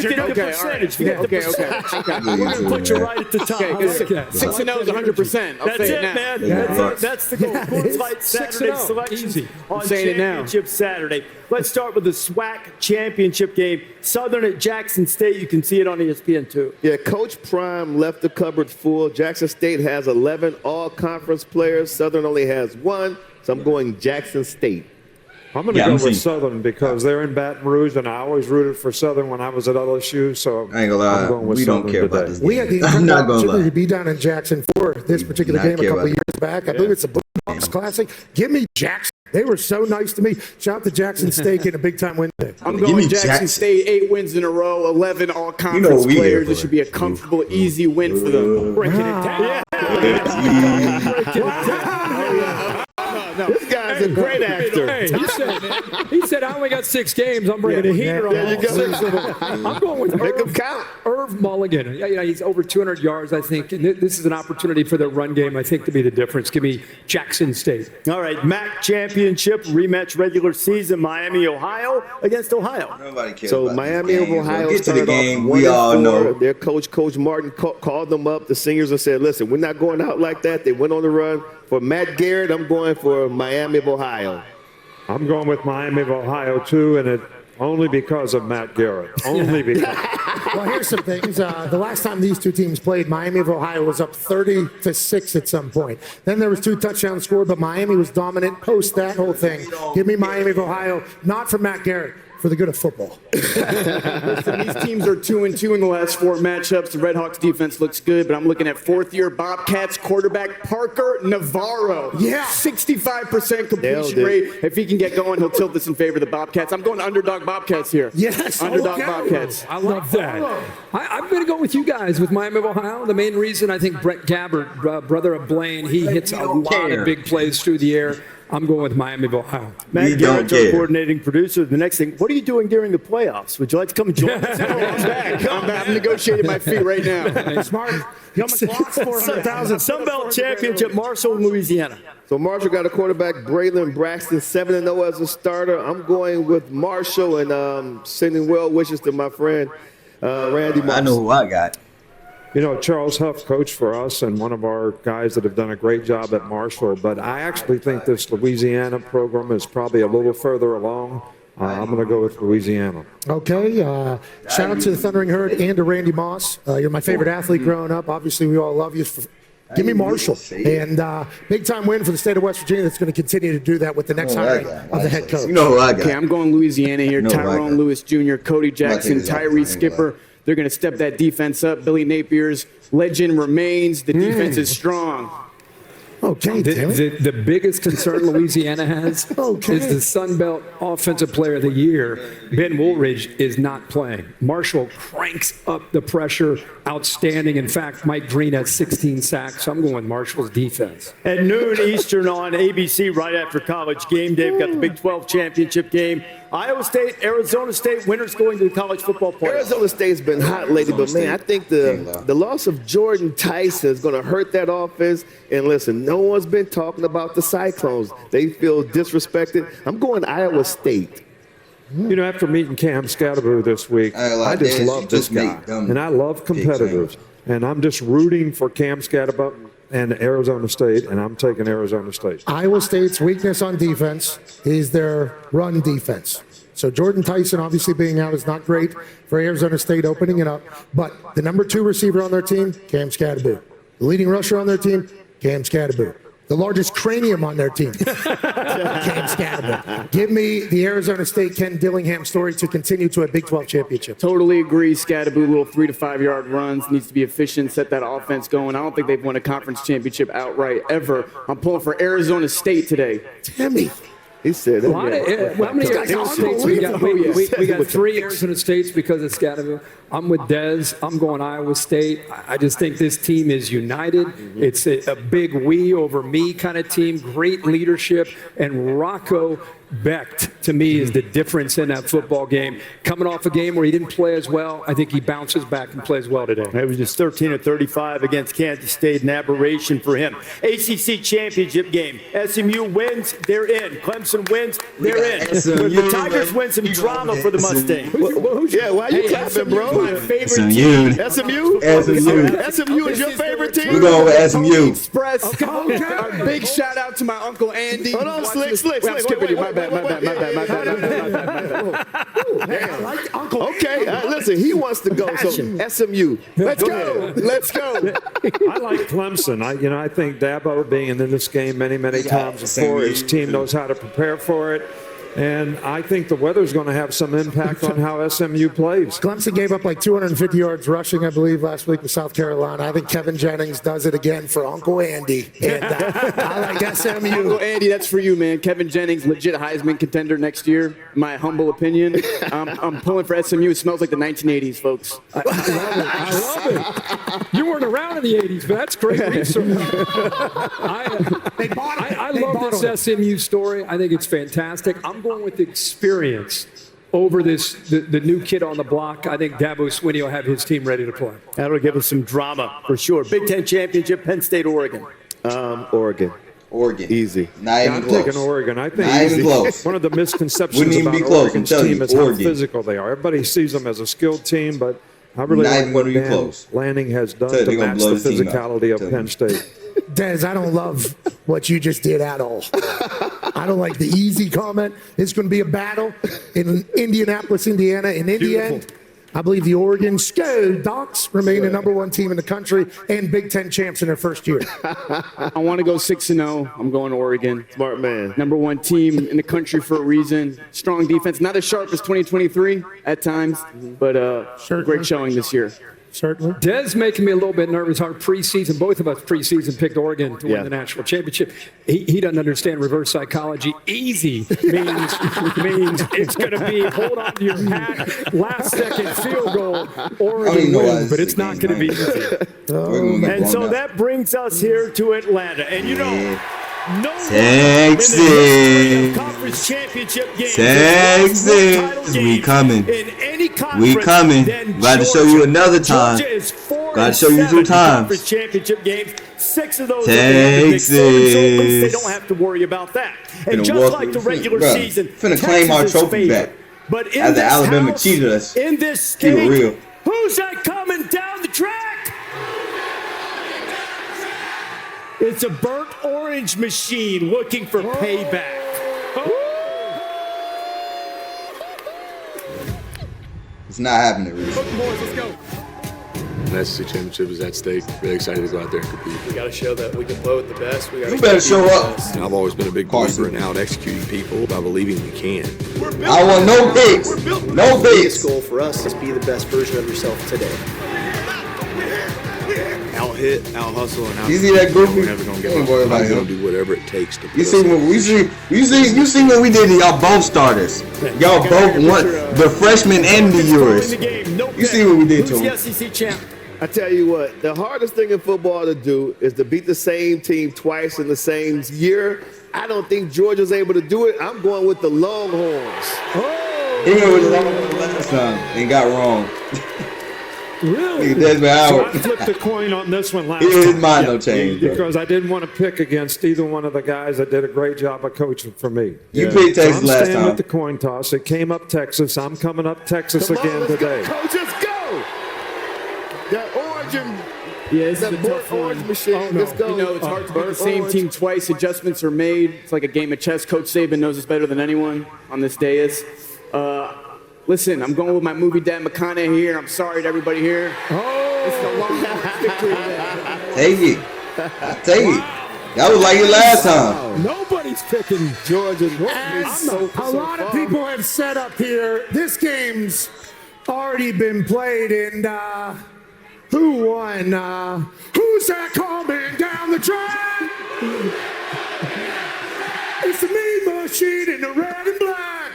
Get the percentage. We're going to put you right at the top. 6-0 is 100%. That's it, man. That's the goal. Coors Light Saturday selection on Championship Saturday. Let's start with the SWAC championship game. Southern at Jackson State. You can see it on ESPN2. Yeah, Coach Prime left the cupboard full. Jackson State has 11 all-conference players. Southern only has 1, so I'm going Jackson State. I'm going to go with Southern because they're in Baton Rouge, and I always rooted for Southern when I was at LSU. So I ain't gonna lie, I'm going with we Southern don't care today. about this game. We had the opportunity to be down in Jackson for this particular game a couple of years back. I believe it's a Bulldogs Classic. Give me Jackson. They were so nice to me. Shout out to Jackson State getting a big-time win today. I'm going Jackson State, 8 wins in a row, 11 all-conference players. This should be a comfortable, easy win for them. Breaking it down. This guy's a great actor. Hey, he said, I only got 6 games. I'm bringing a heater on. There you go. I'm going with Irv Mulligan. He's over 200 yards, I think. And this is an opportunity for the run game, I think, to be the difference. Give me Jackson State. All right, MAC championship rematch regular season, Miami, Ohio against Ohio. Nobody cares. So about Miami this of game. Ohio Get to the started game. off We all 1-4. know. Their coach Martin, called them up, the seniors, and said, listen, we're not going out like that. They went on the run. For Matt Garrett, I'm going for Miami of Ohio. I'm going with Miami of Ohio, too, and it only because of Matt Garrett. Only because. Well, here's some things. The last time these two teams played, Miami of Ohio was up 30-6 at some point. Then there was 2 touchdowns scored, but Miami was dominant post that whole thing. Give me Miami of Ohio, not for Matt Garrett, for the good of football. Listen, these teams are 2-2 in the last 4 matchups. The Redhawks defense looks good, but I'm looking at 4th-year Bobcats quarterback Parker Navarro. Yeah. 65% completion rate. If he can get going, he'll tilt this in favor of the Bobcats. I'm going underdog Bobcats here. Yes. Underdog Bobcats. I love that. I'm going to go with you guys with Miami of Ohio. The main reason, I think Brett Gabbard, brother of Blaine, he hits a lot of big plays through the air. I'm going with Miami of Ohio. Matt Garrett's our coordinating producer. The next thing, what are you doing during the playoffs? Would you like to come join us? I'm back. I'm negotiating my feet right now. Smart. You almost lost 400,000. Sunbelt Championship, Marshall, Louisiana. So Marshall got a quarterback, Braylon Braxton, 7-0 as a starter. I'm going with Marshall and sending well wishes to my friend Randy Moss. I know who I got. You know, Charles Huff coached for us and one of our guys that have done a great job at Marshall, but I actually think this Louisiana program is probably a little further along. I'm going to go with Louisiana. Okay. Shout out to the Thundering Herd and to Randy Moss. You're my favorite athlete growing up. Obviously, we all love you. Give me Marshall. And big-time win for the state of West Virginia that's going to continue to do that with the next hiring of the head coach. You know who I got. Okay, I'm going Louisiana here. Tyrone Lewis Jr., Cody Jackson, Tyree Skipper. They're going to step that defense up. Billy Napier's legend remains. The defense is strong. Okay, the biggest concern Louisiana has is the Sun Belt Offensive Player of the Year. Ben Woolridge is not playing. Marshall cranks up the pressure. Outstanding. In fact, Mike Green has 16 sacks. So I'm going with Marshall's defense. At noon Eastern on ABC right after college game day. We've got the Big 12 championship game. Iowa State, Arizona State, winners going to the college football playoffs. Arizona State's been hot lately, but man, I think the loss of Jordan Tyson is going to hurt that offense. And listen, no one's been talking about the Cyclones. They feel disrespected. I'm going Iowa State. You know, after meeting Cam Scatterbo this week, I just love this guy. And I love competitors. And I'm just rooting for Cam Scatterbo and Arizona State, and I'm taking Arizona State. Iowa State's weakness on defense is their run defense. So Jordan Tyson obviously being out is not great for Arizona State opening it up. But the number 2 receiver on their team, Cam Scatterbo. The leading rusher on their team, Cam Scatterbo. The largest cranium on their team, Cam Scatterbo. Give me the Arizona State Ken Dillingham story to continue to a Big 12 championship. Totally agree. Scatterbo, little 3 to 5 yard runs, needs to be efficient, set that offense going. I don't think they've won a conference championship outright ever. I'm pulling for Arizona State today. Timmy. He said How many Arizona States we got? We got 3 Arizona States because of Scatterville. I'm with Dez. I'm going Iowa State. I just think this team is united. It's a big we over me kind of team. Great leadership. And Rocco Becht, to me, is the difference in that football game. Coming off a game where he didn't play as well, I think he bounces back and plays well today. It was just 13 of 35 against Kansas State, an aberration for him. ACC championship game. SMU wins, they're in. Clemson wins, they're in. The Tigers win some drama for the Mustangs. Yeah, why you clapping, bro? My favorite SMU. team. SMU? SMU. SMU is your favorite team? We're going with SMU. Express. A big shout out to my Uncle Andy. Hold on, Slick. I'm skipping you. My bad. Okay, listen, he wants to go. So SMU. Let's go. Let's go. I like Clemson. I think Dabo being in this game many times before, his team knows how to prepare for it. And I think the weather's going to have some impact on how SMU plays. Clemson gave up like 250 yards rushing, I believe, last week with South Carolina. I think Kevin Jennings does it again for Uncle Andy. And I like SMU. Uncle Andy, that's for you, man. Kevin Jennings, legit Heisman contender next year. My humble opinion. I'm pulling for SMU. It smells like the 1980s, folks. I love it. You weren't around in the 80s, but that's great research. I love this SMU story. I think it's fantastic. I'm going with experience over the new kid on the block. I think Dabo Swinney will have his team ready to play. That'll give us some drama for sure. Big Ten championship, Penn State, Oregon. Oregon. Easy. Not even I'm close. taking Oregon. I think Not even close. one of the misconceptions Wouldn't even about be close, Oregon's I'm telling team you, is how Oregon. physical they are. Everybody sees them as a skilled team, but I really Not like even what gonna be Dan close. Lanning has done They're to gonna match blow the the team out. physicality of Penn State. Des, I don't love what you just did at all. I don't like the easy comment. It's going to be a battle in Indianapolis, Indiana. And in the end, I believe the Oregon Ducks remain the number one team in the country and Big Ten champs in their first year. I want to go 6-0. I'm going to Oregon. Smart man. Number one team in the country for a reason. Strong defense. Not as sharp as 2023 at times, but great showing this year. Certainly. Des making me a little bit nervous. Our preseason, both of us preseason picked Oregon to win the national championship. He doesn't understand reverse psychology. Easy means it's going to be hold on to your hat, last second field goal, Oregon wins, but it's not going to be easy. And so that brings us here to Atlanta. And you know, no one Texas. in the history of conference championship games has won more title We games coming. in any conference We coming. than Glad to show you Georgia. another time. Georgia is 4 Glad and to show you 7 2 in times. conference championship games. 6 of those are in Nick Saban, so at least they don't have to worry about that. And Finna just walk- like the regular bruh, season, finna Texas claim our is trophy favored. back. But in As the this Alabama house, cheated us. in this Keep it state, real. who's that coming down the track? It's a burnt orange machine looking for payback. It's not happening, Reese. The SEC championship is at stake. Really excited to go out there and compete. We got to show that we can play with the best. We got You better show up. I've always been a big Carson. believer in out executing people by believing you can. I want no picks. No The biggest picks. goal for us is be the best version of yourself today. Out hit, out hustle, and out. You see that goofy? We're never gonna give Ain't up. worried about I'm going him. to do whatever it takes to put You us see in what we see? You see what we did to y'all both starters. Y'all both won the freshman and the yours. You see what we did to Who's him? the SEC champ? I tell you what, the hardest thing in football to do is to beat the same team twice in the same year. I don't think Georgia's able to do it. I'm going with the Longhorns. He went with the last time and got wrong. Really? Desmond So Howard. I flipped the coin on this one last His time. mind don't change, bro. Because I didn't want to pick against either one of the guys that did a great job of coaching for me. You picked So Texas I'm last staying time. with the coin toss. It came up Texas. I'm coming up Texas Come on, again let's today. go, coaches, go! That origin, Yeah, this is that a burnt tough one. orange machine. Let's go. You know, it's hard to beat the Burnt same orange. team twice. Adjustments are made. It's like a game of chess. Coach Saban knows this better than anyone on this dais. Listen, I'm going with my movie dad McConaughey here. I'm sorry to everybody here. It's the Longhorns victory today. Take it. Take it. That was like it last time. Nobody's picking Georgia. As a lot of people have said up here, this game's already been played, and who won? Who's that coming down the track? It's the mean machine in the red and black.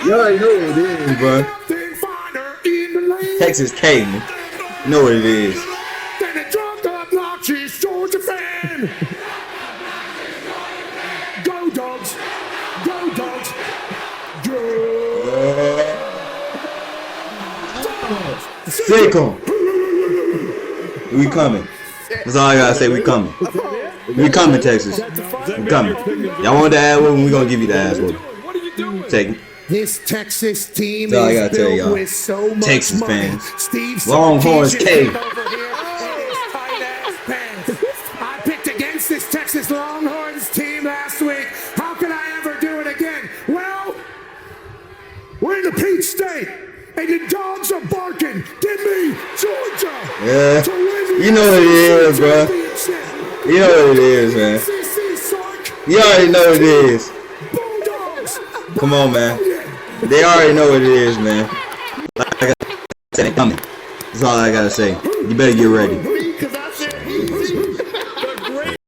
You already know what it is, bro. Nothing finer in the land Texas K, man. You know what it is. than a drunk, obnoxious Georgia fan. Go, dogs. Sick 'em. We coming. That's all I gotta say. We coming. We coming, Texas. We coming. Y'all want the ass whooping? We gonna give you the ass whooping. Take it. This Texas team That's all I is gotta tell built y'all. with so much Texas money. fans. Steve Longhorns Sarkisian cave. over here in his tight-ass pants. I picked against this Texas Longhorns team last week. How can I ever do it again? Well, we're in the Peach State, and the dogs are barking. Give me Georgia. Yeah. To win the You know what it is, bro. championship. You know what it is, man. SEC, Sark. You already know what it is. Bulldogs. Come on, man. They already know what it is, man. Like I said, they coming. That's all I gotta say. You better get ready.